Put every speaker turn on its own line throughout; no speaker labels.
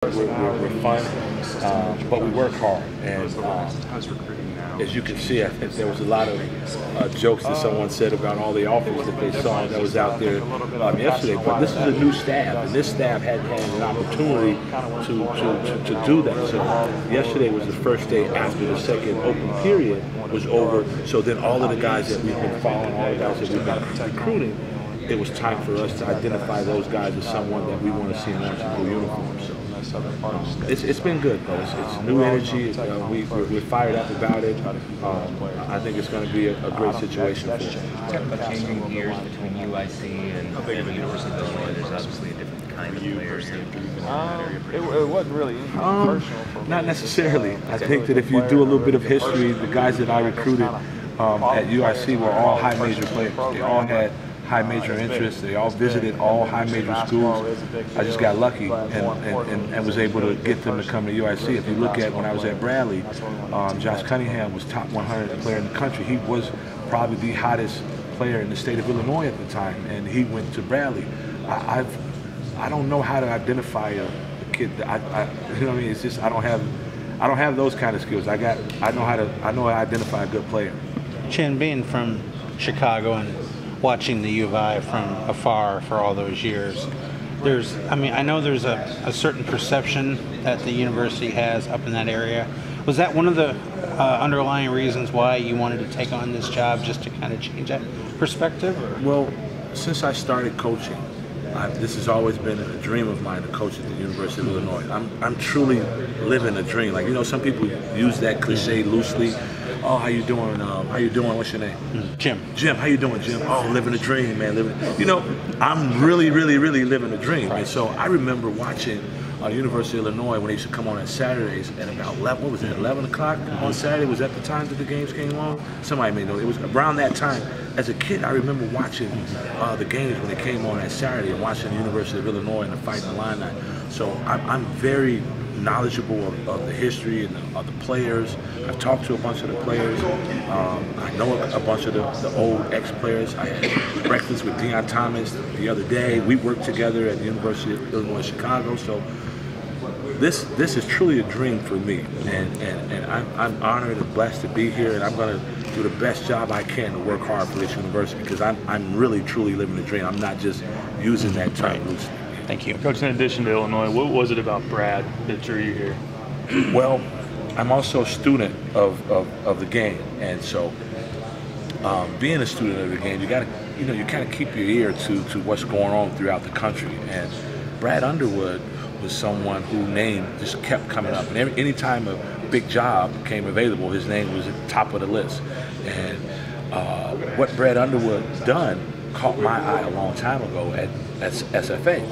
We're fun, but we work hard. And as you can see, there was a lot of jokes that someone said about all the offers that they saw that was out there yesterday. But this is a new staff, and this staff hadn't had an opportunity to do that. So yesterday was the first day after the second open period was over. So then all of the guys that we've been following, all the guys that we've been recruiting, it was time for us to identify those guys as someone that we want to see in orange blue uniforms. So it's been good, though. It's new energy. We're fired up about it. I think it's going to be a great situation for us.
Talk about changing gears between UIC and the University of Illinois. There's obviously a different kind of players.
It wasn't really personal for me.
Not necessarily. I think that if you do a little bit of history, the guys that I recruited at UIC were all high major players. They all had high major interests. They all visited all high major schools. I just got lucky and was able to get them to come to UIC. If you look at when I was at Bradley, Josh Cunningham was top 100 player in the country. He was probably the hottest player in the state of Illinois at the time, and he went to Bradley. I don't know how to identify a kid. You know what I mean? It's just I don't have those kind of skills. I know how to identify a good player.
Chin, being from Chicago and watching the U of I from afar for all those years, I know there's a certain perception that the university has up in that area. Was that one of the underlying reasons why you wanted to take on this job, just to kind of change that perspective?
Well, since I started coaching, this has always been a dream of mine to coach at the University of Illinois. I'm truly living a dream. Like, you know, some people use that cliche loosely. Oh, how you doing? How you doing? What's your name?
Jim.
Jim, how you doing, Jim? Oh, living a dream, man. You know, I'm really living a dream. And so I remember watching University of Illinois when they used to come on Saturdays at about 11 o'clock on Saturday. Was that the time that the games came on? Somebody may know. It was around that time. As a kid, I remember watching the games when they came on that Saturday and watching the University of Illinois and the Fighting Illini. So I'm very knowledgeable of the history and of the players. I've talked to a bunch of the players. I know a bunch of the old ex-players. I had breakfast with Deion Thomas the other day. We worked together at the University of Illinois Chicago. So this is truly a dream for me, and I'm honored and blessed to be here, and I'm going to do the best job I can to work hard for this university, because I'm really truly living the dream. I'm not just using that term loosely.
Thank you.
Coach, in addition to Illinois, what was it about Brad that drew you here?
Well, I'm also a student of the game, and so being a student of the game, you kind of keep your ear to what's going on throughout the country. And Brad Underwood was someone whose name just kept coming up, and any time a big job came available, his name was at the top of the list. And what Brad Underwood done caught my eye a long time ago at SFA.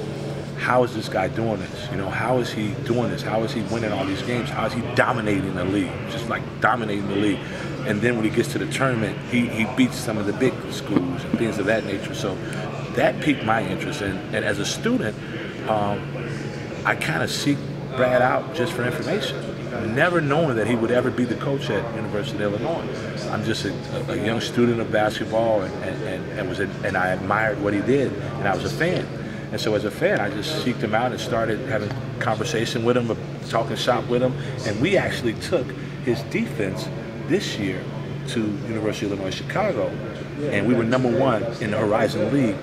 How is this guy doing this? You know, how is he doing this? How is he winning all these games? How is he dominating the league? Just like dominating the league. And then when he gets to the tournament, he beats some of the big schools and things of that nature. So that piqued my interest. And as a student, I kind of seek Brad out just for information, never knowing that he would ever be the coach at University of Illinois. I'm just a young student of basketball, and I admired what he did, and I was a fan. And so as a fan, I just seeked him out and started having conversation with him, talking shop with him. And we actually took his defense this year to University of Illinois Chicago, and we were #1 in the Horizon League,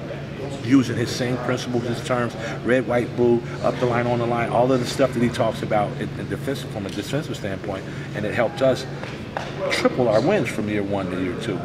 using his same principles, his terms, red, white, blue, up the line, on the line, all of the stuff that he talks about from a defensive standpoint. And it helped us triple our wins from year 1 to year 2.